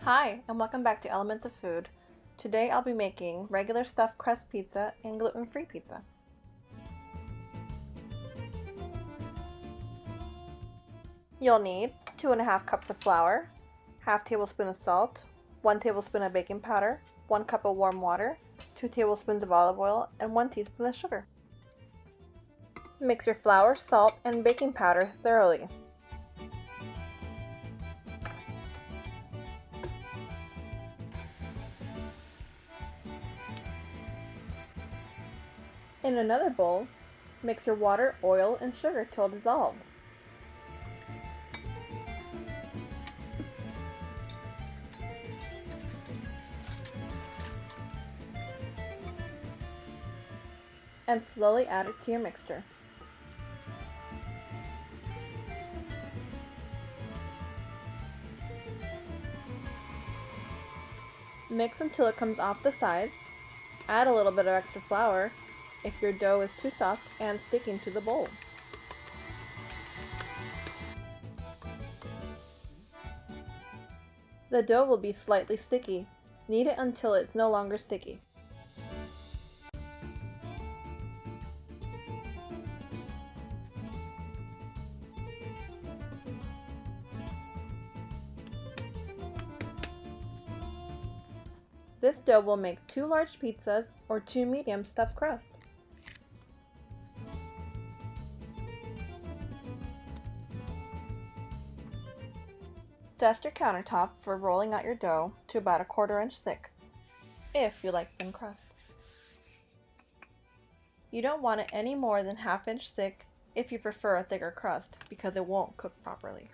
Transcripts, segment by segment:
Hi, and welcome back to Elements of Food. Today I'll be making regular stuffed crust pizza and gluten-free pizza. You'll need 2.5 cups of flour, half tablespoon of salt, 1 tablespoon of baking powder, 1 cup of warm water, 2 tablespoons of olive oil, and 1 teaspoon of sugar. Mix your flour, salt, and baking powder thoroughly. In another bowl, mix your water, oil, and sugar till dissolved. And slowly add it to your mixture. Mix until it comes off the sides. Add a little bit of extra flour if your dough is too soft and sticking to the bowl. The dough will be slightly sticky. Knead it until it's no longer sticky. This dough will make 2 large pizzas or 2 medium stuffed crust. Dust your countertop for rolling out your dough to about a 1/4 inch thick, if you like thin crust. You don't want it any more than 1/2 inch thick if you prefer a thicker crust, because it won't cook properly.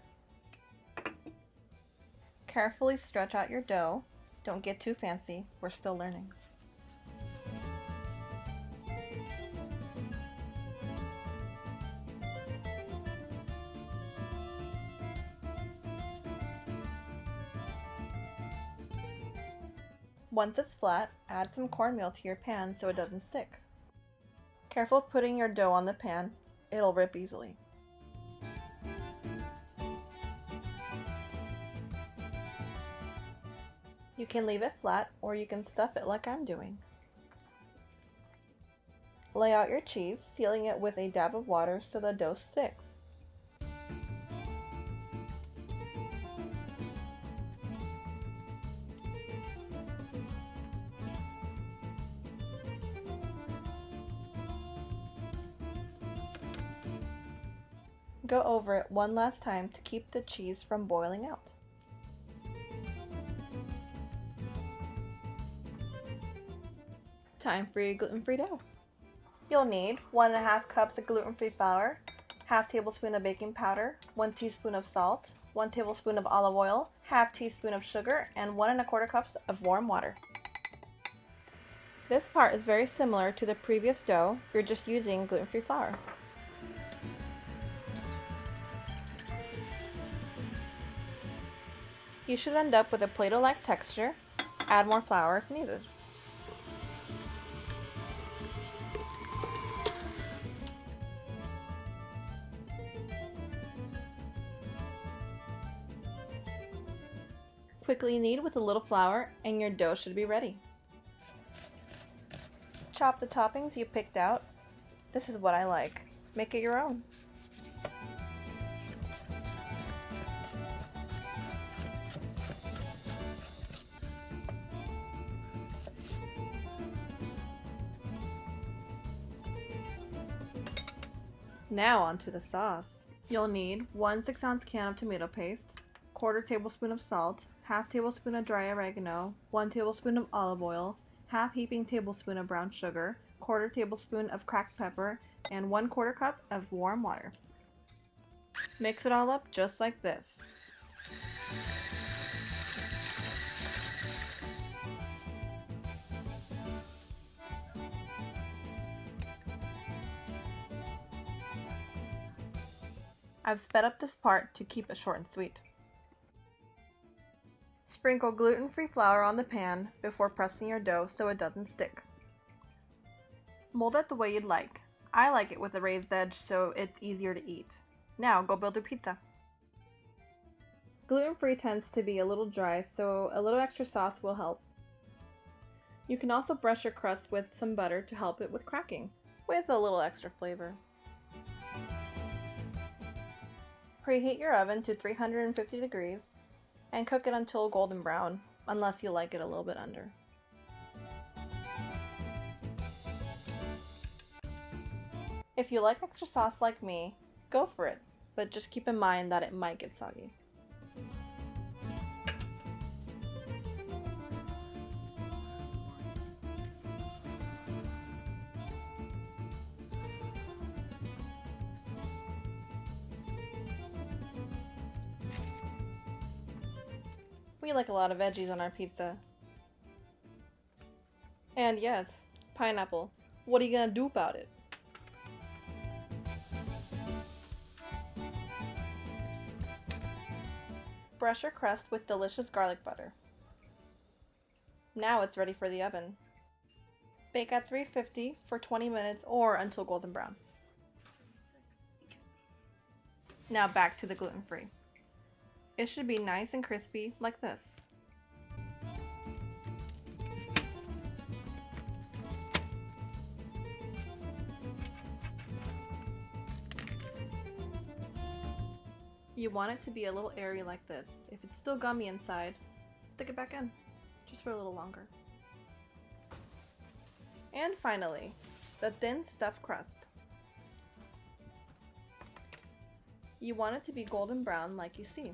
Carefully stretch out your dough. Don't get too fancy, we're still learning. Once it's flat, add some cornmeal to your pan so it doesn't stick. Careful putting your dough on the pan, it'll rip easily. You can leave it flat or you can stuff it like I'm doing. Lay out your cheese, sealing it with a dab of water so the dough sticks. Go over it one last time to keep the cheese from boiling out. Time for your gluten-free dough. You'll need 1.5 cups of gluten-free flour, 1/2 tablespoon of baking powder, 1 teaspoon of salt, 1 tablespoon of olive oil, 1/2 teaspoon of sugar, and 1 1/4 cups of warm water. This part is very similar to the previous dough, you're just using gluten-free flour. You should end up with a Play-Doh-like texture. Add more flour if needed. Quickly knead with a little flour and your dough should be ready. Chop the toppings you picked out. This is what I like. Make it your own. Now onto the sauce. You'll need 1 6-ounce can of tomato paste, 1/4 tablespoon of salt, 1/2 tablespoon of dry oregano, 1 tablespoon of olive oil, 1/2 heaping tablespoon of brown sugar, 1/4 tablespoon of cracked pepper, and 1/4 cup of warm water. Mix it all up just like this. I've sped up this part to keep it short and sweet. Sprinkle gluten-free flour on the pan before pressing your dough so it doesn't stick. Mold it the way you'd like. I like it with a raised edge so it's easier to eat. Now go build a pizza. Gluten-free tends to be a little dry, so a little extra sauce will help. You can also brush your crust with some butter to help it with cracking, with a little extra flavor. Preheat your oven to 350 degrees and cook it until golden brown, unless you like it a little bit under. If you like extra sauce like me, go for it, but just keep in mind that it might get soggy. We like a lot of veggies on our pizza. And yes, pineapple. What are you gonna do about it? Brush your crust with delicious garlic butter. Now it's ready for the oven. Bake at 350 for 20 minutes or until golden brown. Now back to the gluten-free. It should be nice and crispy like this. You want it to be a little airy like this. If it's still gummy inside, stick it back in, just for a little longer. And finally, the thin stuffed crust. You want it to be golden brown like you see.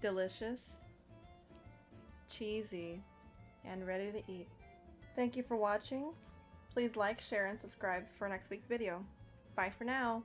Delicious, cheesy, and ready to eat. Thank you for watching. Please like, share, and subscribe for next week's video. Bye for now.